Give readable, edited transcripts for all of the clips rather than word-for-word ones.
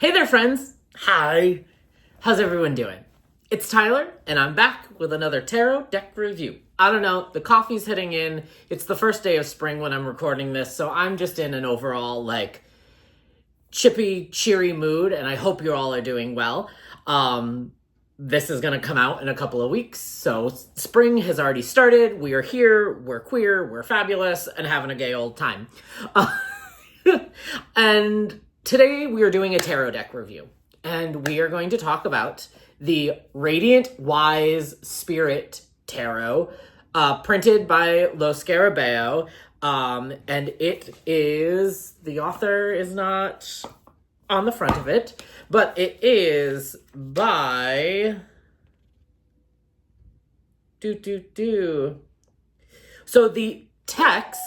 Hey there, friends. Hi. How's everyone doing? It's Tyler, and I'm back with another tarot deck review. I don't know, the coffee's hitting in. It's the first day of spring when I'm recording this, so I'm just in an overall, chippy, cheery mood, and I hope you all are doing well. This is going to come out in a couple of weeks, so spring has already started. We are here, we're queer, we're fabulous, and having a gay old time. And today we are doing a tarot deck review, and we are going to talk about the Radiant Wise Spirit Tarot, printed by Lo Scarabeo, and it is, the author is not on the front of it, but it is by, So the text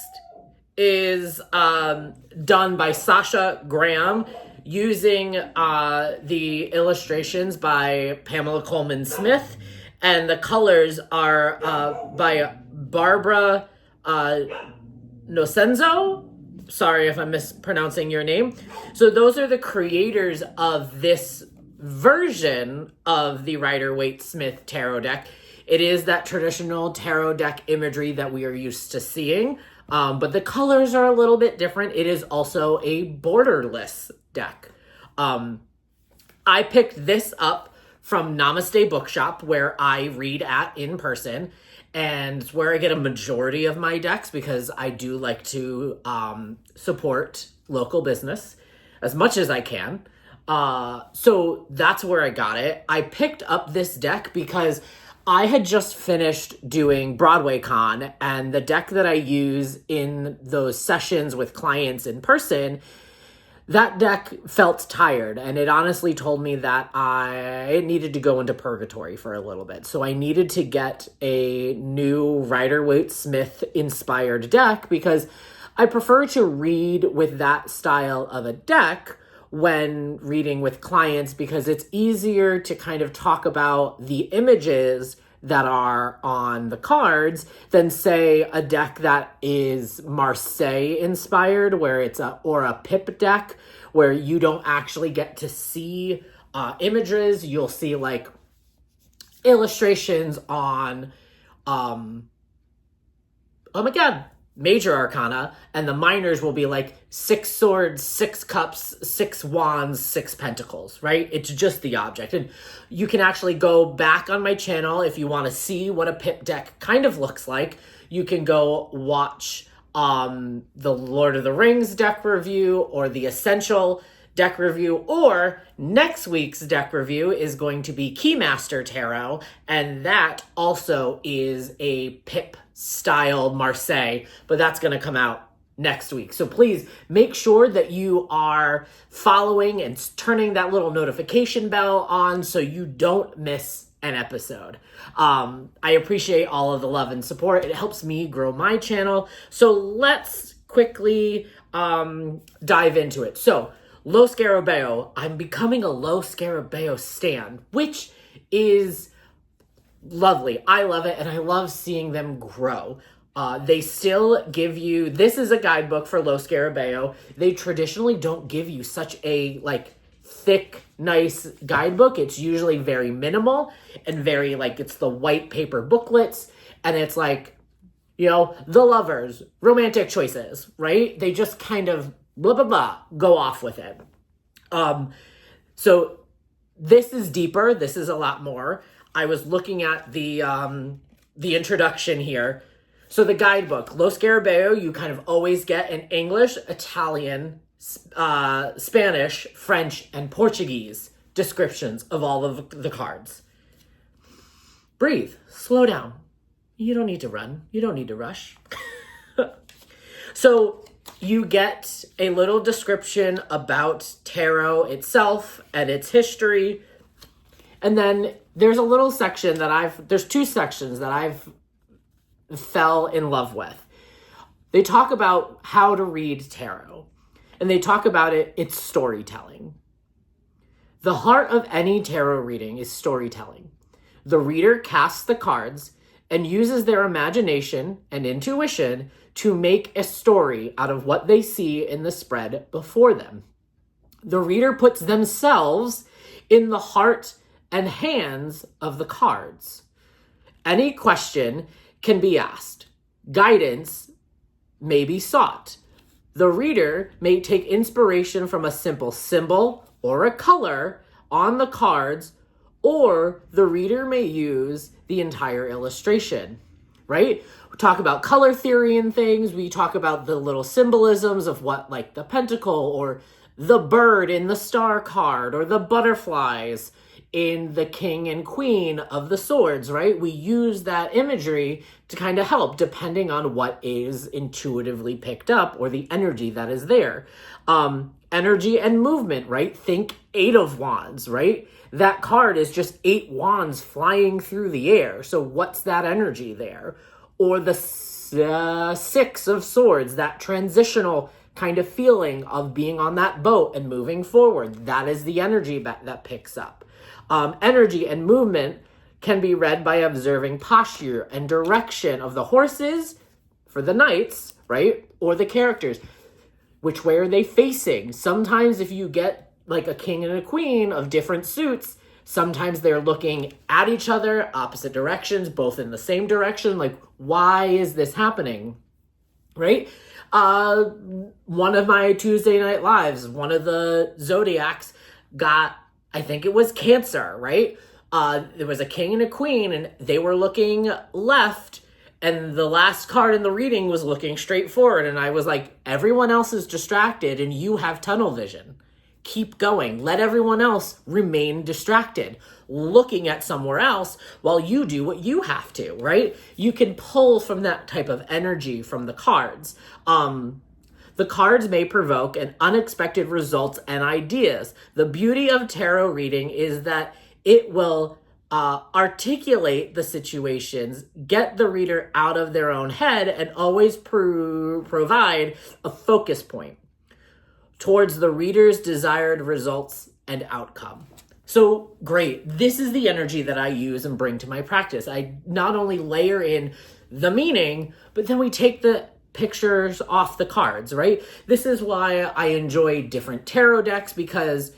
is done by Sasha Graham using the illustrations by Pamela Coleman Smith, and the colors are by Barbara Nosenzo. Sorry if I'm mispronouncing your name. So those are the creators of this version of the Rider-Waite-Smith tarot deck. It is that traditional tarot deck imagery that we are used to seeing. But the colors are a little bit different. It is also a borderless deck. I picked this up from Namaste Bookshop, where I read at in person, and it's where I get a majority of my decks because I do like to support local business as much as I can. So that's where I got it. I picked up this deck because I had just finished doing Broadway Con, and the deck that I use in those sessions with clients in person, that deck felt tired, and it honestly told me that I needed to go into purgatory for a little bit. So I needed to get a new Rider-Waite-Smith inspired deck because I prefer to read with that style of a deck when reading with clients, because it's easier to kind of talk about the images that are on the cards than, say, a deck that is Marseille inspired, where it's a pip deck where you don't actually get to see images. You'll see illustrations on major arcana, and the minors will be like 6 swords, 6 cups, 6 wands, 6 pentacles, right? It's just the object. And you can actually go back on my channel if you want to see what a pip deck kind of looks like. You can go watch the Lord of the Rings deck review or the Essential deck review, or next week's deck review is going to be Keymaster Tarot, and that also is a pip style Marseille, but that's going to come out next week. So please make sure that you are following and turning that little notification bell on so you don't miss an episode. I appreciate all of the love and support. It helps me grow my channel. So let's quickly dive into it. So Lo Scarabeo, I'm becoming a Lo Scarabeo stan, which is lovely. I love it, and I love seeing them grow. They still give you, this is a guidebook for Lo Scarabeo. They traditionally don't give you such a thick, nice guidebook. It's usually very minimal and very it's the white paper booklets, and it's the lovers, romantic choices, right? They just kind of blah, blah, blah, go off with it. So this is deeper. This is a lot more. I was looking at the introduction here. So the guidebook, Lo Scarabeo, you kind of always get in English, Italian, Spanish, French, and Portuguese descriptions of all of the cards. Breathe, slow down. You don't need to run. You don't need to rush. So you get a little description about tarot itself and its history. And then there's a little section there's 2 sections that I've fell in love with. They talk about how to read tarot, and they talk about it's storytelling. The heart of any tarot reading is storytelling. The reader casts the cards and uses their imagination and intuition to make a story out of what they see in the spread before them. The reader puts themselves in the heart and hands of the cards. Any question can be asked. Guidance may be sought. The reader may take inspiration from a simple symbol or a color on the cards, or the reader may use the entire illustration, right? We talk about color theory and things. We talk about the little symbolisms of what, like the pentacle or the bird in the star card or the butterflies in the king and queen of the swords, right? We use that imagery to kind of help depending on what is intuitively picked up or the energy that is there. Energy and movement, right? Think 8 of Wands, right? That card is just 8 wands flying through the air. So what's that energy there? Or the 6 of Swords, that transitional kind of feeling of being on that boat and moving forward. That is the energy that picks up. Energy and movement can be read by observing posture and direction of the horses for the knights, right? Or the characters. Which way are they facing? Sometimes if you get like a king and a queen of different suits, sometimes they're looking at each other, opposite directions, both in the same direction. Like, why is this happening? Right? One of my Tuesday night lives, one of the zodiacs got, I think it was Cancer, right? There was a king and a queen, and they were looking left, and the last card in the reading was looking straight forward. And I was like, everyone else is distracted, and you have tunnel vision. Keep going. Let everyone else remain distracted, looking at somewhere else while you do what you have to, right? You can pull from that type of energy from the cards. The cards may provoke an unexpected results and ideas. The beauty of tarot reading is that it will articulate the situations, get the reader out of their own head, and always provide a focus point towards the reader's desired results and outcome. So great. This is the energy that I use and bring to my practice. I not only layer in the meaning, but then we take the pictures off the cards, right? This is why I enjoy different tarot decks, because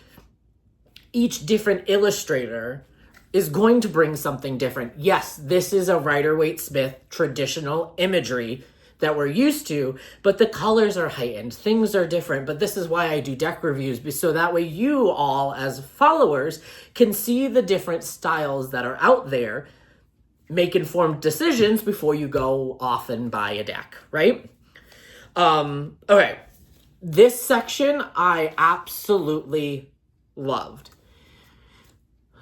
each different illustrator is going to bring something different. Yes, this is a Rider-Waite-Smith traditional imagery that we're used to, but the colors are heightened, things are different. But this is why I do deck reviews, so that way you all as followers can see the different styles that are out there, make informed decisions before you go off and buy a deck, right? Okay, this section I absolutely loved.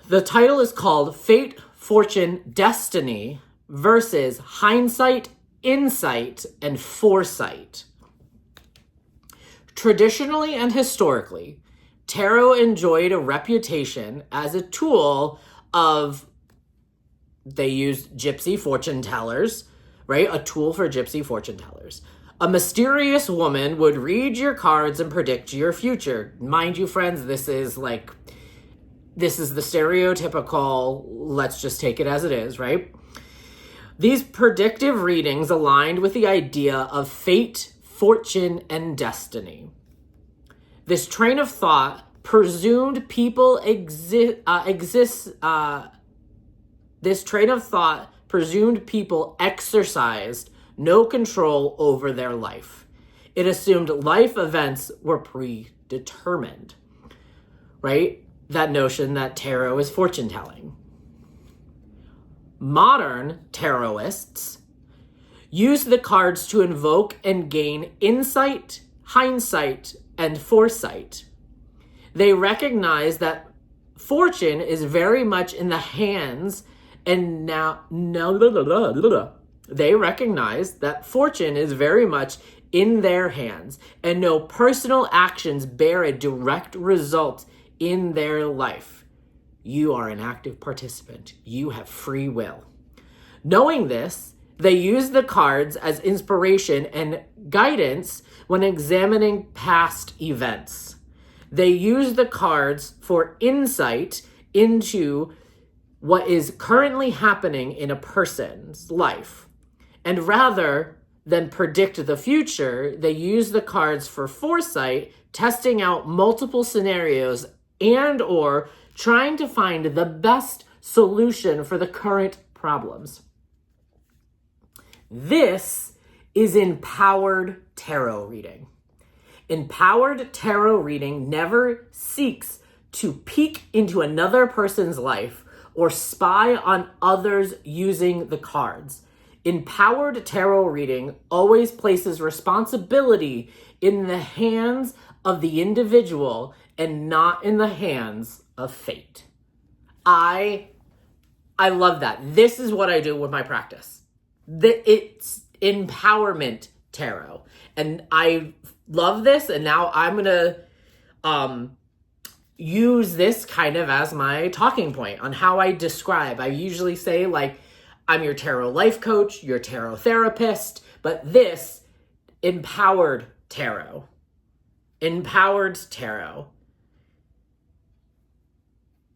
The title is called Fate, Fortune, Destiny versus Hindsight, Insight, and Foresight. Traditionally and historically, tarot enjoyed a reputation as a tool of, they used gypsy fortune tellers, right? A tool for gypsy fortune tellers. A mysterious woman would read your cards and predict your future. Mind you, friends, this is the stereotypical, let's just take it as it is, right? These predictive readings aligned with the idea of fate, fortune, and destiny. This train of thought presumed people exercised no control over their life. It assumed life events were predetermined, right? That notion that tarot is fortune telling. Modern tarotists use the cards to invoke and gain insight, hindsight, and foresight. They recognize that fortune is very much in the hands and they recognize that fortune is very much in their hands, and no personal actions bear a direct result in their life. You are an active participant. You have free will. Knowing this, they use the cards as inspiration and guidance when examining past events. They use the cards for insight into what is currently happening in a person's life. And rather than predict the future, they use the cards for foresight testing out multiple scenarios and or trying to find the best solution for the current problems. This is empowered tarot reading. Empowered tarot reading never seeks to peek into another person's life or spy on others using the cards. Empowered tarot reading always places responsibility in the hands of the individual and not in the hands of fate. I love that. This is what I do with my practice. It's empowerment tarot. And I love this, and now I'm going to use this kind of as my talking point on how I describe. I usually say, like, I'm your tarot life coach, your tarot therapist, but this, empowered tarot. Empowered tarot.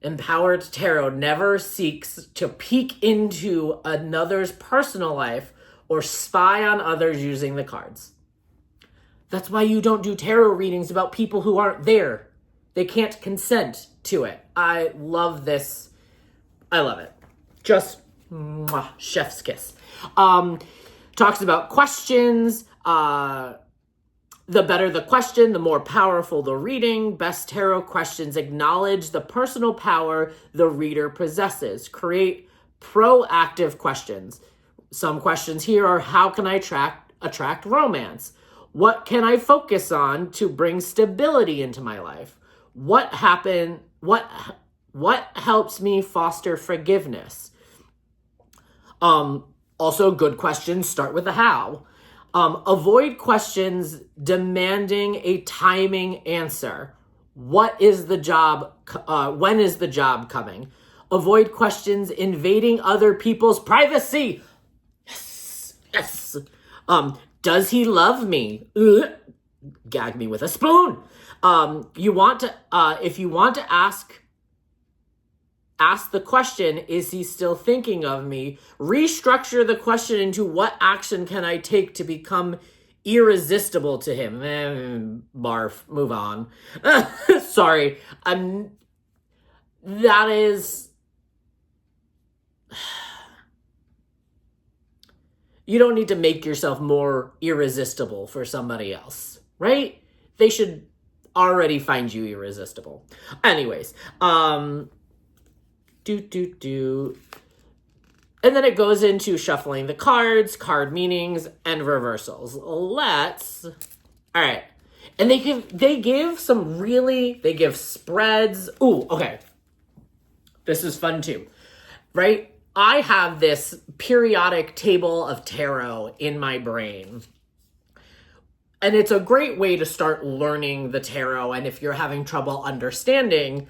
Empowered tarot never seeks to peek into another's personal life or spy on others using the cards. That's why you don't do tarot readings about people who aren't there. They can't consent to it. I love this. I love it. Just mwah, chef's kiss. Talks about questions. The better the question, the more powerful the reading. Best tarot questions acknowledge the personal power the reader possesses. Create proactive questions. Some questions here are, how can I attract romance? What can I focus on to bring stability into my life? What helps me foster forgiveness? Also, good questions start with the how. Avoid questions demanding a timing answer. What is the job? When is the job coming? Avoid questions invading other people's privacy. Yes. Does he love me? Gag me with a spoon. If you want to ask the question, is he still thinking of me? Restructure the question into, what action can I take to become irresistible to him? Barf, move on. Sorry. That is... You don't need to make yourself more irresistible for somebody else, right? They should already find you irresistible. Anyways, And then it goes into shuffling the cards, card meanings, and reversals. All right. And they give spreads. Ooh, okay. This is fun too, right? I have this periodic table of tarot in my brain. And it's a great way to start learning the tarot. And if you're having trouble understanding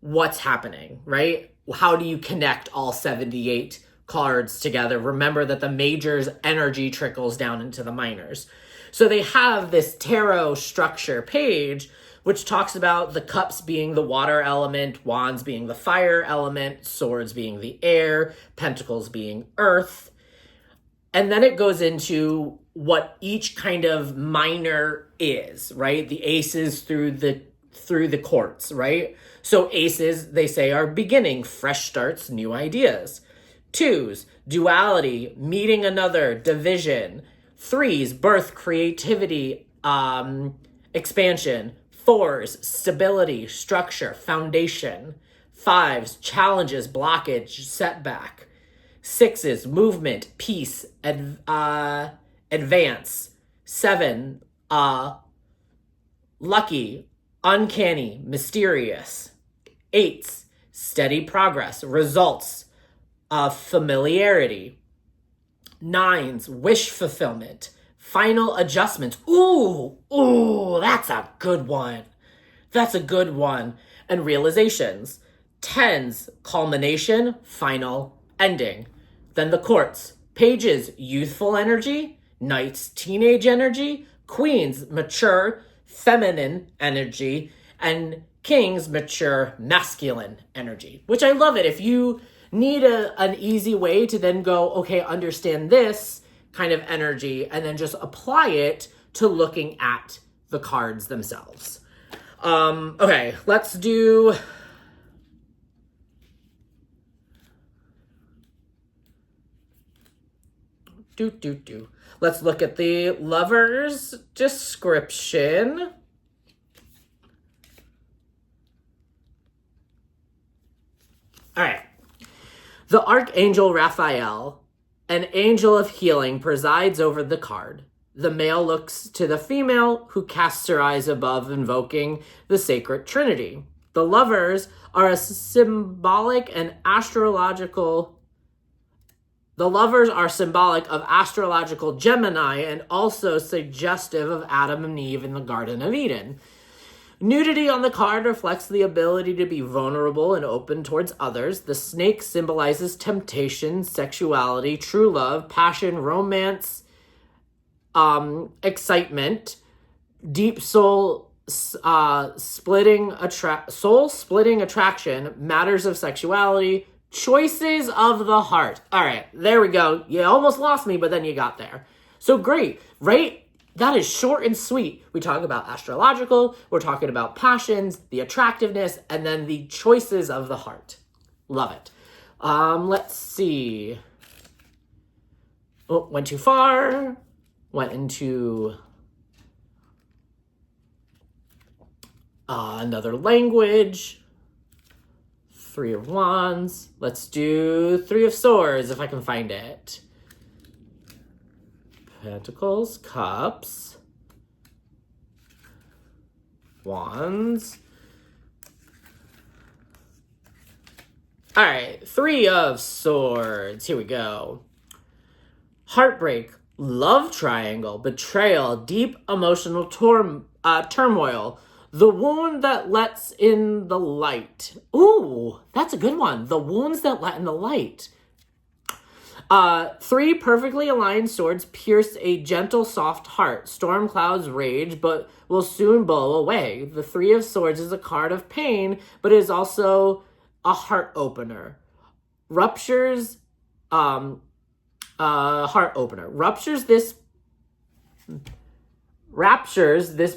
what's happening, right? How do you connect all 78 cards together? Remember that the majors' energy trickles down into the minors. So they have this tarot structure page, which talks about the cups being the water element, wands being the fire element, swords being the air, pentacles being earth. And then it goes into what each kind of minor is, right? The aces through the courts, right? So aces, they say, are beginning, fresh starts, new ideas. Twos, duality, meeting another, division. Threes, birth, creativity, expansion. Fours, stability, structure, foundation. Fives, challenges, blockage, setback. Sixes, movement, peace, advance. Seven, lucky, uncanny, mysterious. Eights, steady progress, results, familiarity. Nines, wish fulfillment, final adjustments. Ooh, that's a good one. And realizations. Tens, culmination, final ending. Then the courts. Pages, youthful energy. Knights, teenage energy. Queens, mature, feminine energy. And kings, mature, masculine energy. Which I love it. If you need an easy way to then go, okay, understand this kind of energy, and then just apply it to looking at the cards themselves. Okay, let's do... Let's look at the lover's description. All right. The Archangel Raphael, an angel of healing, presides over the card. The male looks to the female, who casts her eyes above, invoking the sacred Trinity. The lovers are a symbolic and astrological... The lovers are symbolic of astrological Gemini and also suggestive of Adam and Eve in the Garden of Eden. Nudity on the card reflects the ability to be vulnerable and open towards others. The snake symbolizes temptation, sexuality, true love, passion, romance, excitement, deep soul-splitting attraction, matters of sexuality, choices of the heart. All right, there we go. You almost lost me, but then you got there. So great, right? That is short and sweet. We talk about astrological, we're talking about passions, the attractiveness, and then the choices of the heart. Love it. Let's see. Oh, went too far. Went into another language. Three of Wands. Let's do Three of Swords if I can find it. Pentacles, Cups, Wands. All right, Three of Swords. Here we go. Heartbreak, love triangle, betrayal, deep emotional turmoil. The wound that lets in the light. Ooh, that's a good one. The wounds that let in the light. Three perfectly aligned swords pierce a gentle, soft heart. Storm clouds rage, but will soon blow away. The Three of Swords is a card of pain, but it is also a heart opener. Raptures this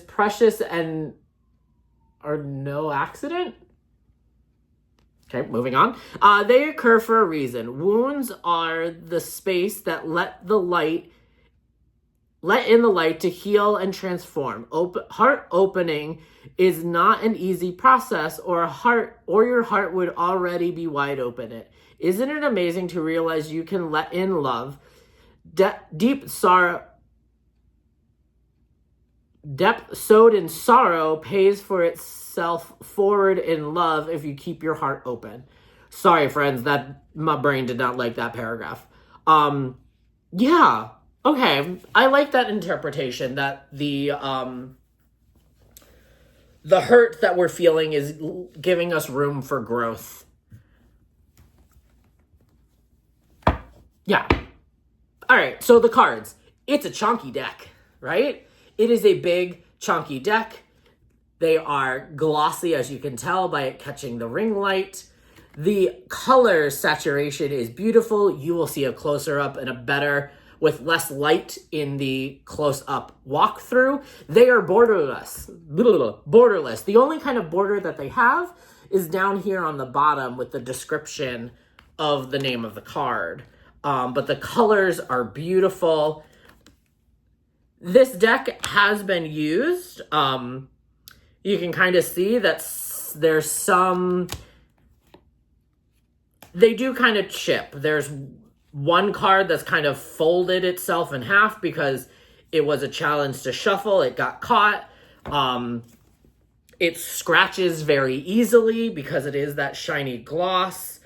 precious and are no accident. Okay, moving on. They occur for a reason. Wounds are the space that let in the light to heal and transform. Heart opening is not an easy process, or your heart would already be wide open. Isn't it amazing to realize you can let in love? Deep sorrow. Depth sowed in sorrow pays for itself forward in love if you keep your heart open. Sorry, friends, that my brain did not like that paragraph. Yeah, okay. I like that interpretation that the hurt that we're feeling is giving us room for growth. Yeah. All right, so the cards. It's a chunky deck, right? It is a big, chunky deck. They are glossy, as you can tell by it catching the ring light. The color saturation is beautiful. You will see a closer up and a better with less light in the close-up walkthrough. They are borderless. Borderless. The only kind of border that they have is down here on the bottom with the description of the name of the card. But the colors are beautiful. This deck has been used. You can kind of see that there's some... They do kind of chip. There's one card that's kind of folded itself in half because it was a challenge to shuffle. It got caught. It scratches very easily because it is that shiny gloss.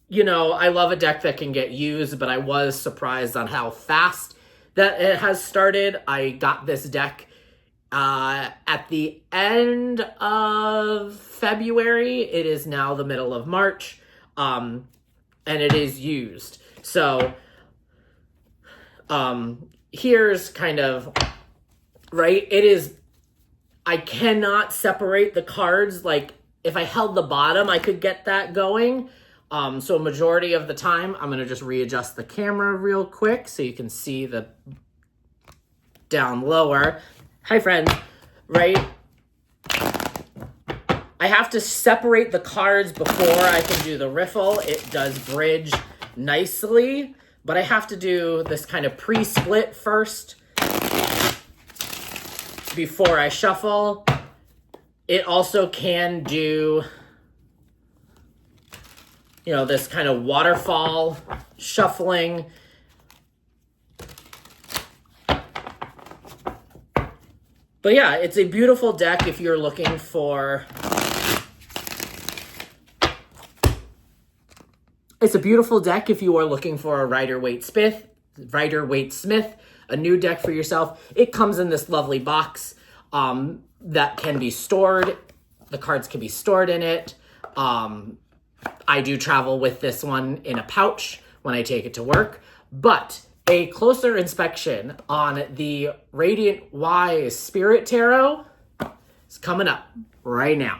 You know, I love a deck that can get used, but I was surprised on how fast that it has started. I got this deck at the end of February. It is now the middle of March, and it is used. So, here's kind of, right? It is, I cannot separate the cards. Like, if I held the bottom, I could get that going. So majority of the time, I'm going to just readjust the camera real quick so you can see the down lower. Hi friends, right? I have to separate the cards before I can do the riffle. It does bridge nicely, but I have to do this kind of pre-split first before I shuffle. It also can do, you know, this kind of waterfall shuffling. But yeah, it's a beautiful deck if you're looking for... It's a beautiful deck if you are looking for a Rider-Waite-Smith, a new deck for yourself. It comes in this lovely box that can be stored. The cards can be stored in it. I do travel with this one in a pouch when I take it to work. But a closer inspection on the Radiant Wise Spirit Tarot is coming up right now.